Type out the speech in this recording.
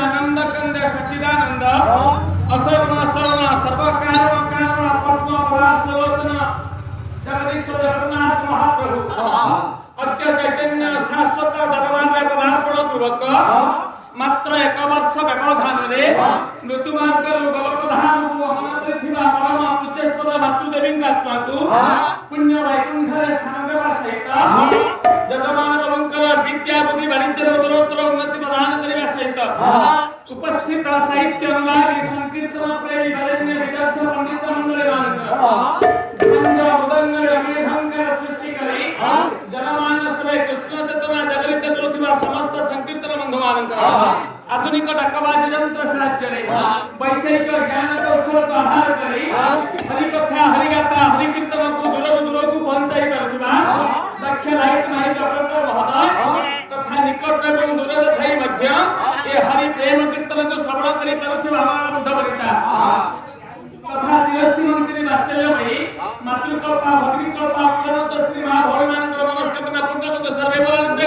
आनंद कंद सच्चिदानंद असर्ण सर्ण सर्व कारण कारण पद्म परासलोचन जगदीश्वर जगन्नाथ महाप्रभु अद्य चैतन्य शाश्वत दरबार पदार्पण पूर्वक मात्र एक वर्ष व्यवधान रे ऋतुमार्ग युगल प्रधान अमनात्री थिबा परम पूज्यस्पद मातृदेवी आत्मा को पुण्य वैकुंठ स्थान देवा सहित जजमान प्रभुंकर विद्या बुद्धि वाणिज्य उत्तरोत्तर उन्नति प्रदान करने सहित उपस्थित साहित्य अनुरागी संकीर्तन प्रेमी वरेण्य विदग्ध पंडित मंडल मानकर गंज मृदंग रमेशंकर सृष्टि करी जनमानस रे कृष्ण चेतना जागृत करुथिबा समस्त संकीर्तन बंधु मानकर आधुनिक डाकबाजी यंत्र साहाय्य रे वैषयिक ज्ञान कौशल को आधार करी हरि कथा हरि गाथा हरि कीर्तन को दूर को पहुंचाई पारुथिबा दक्ष लाइट माइक ऑपरेटर महोदय तथा निकट एवं दूर थाई मध्य ए हरि प्रेम कीर्तन को श्रवण करि पारुथिबा हमारा बुद्ध बरिता तथा चिरस्वी मंत्री वात्सल्यमयी मातृकल्पा भगिनीकल्पा पुराणोत्तर श्री महा भगवान मनस्कामना पुण्य सर्वे बोलंदे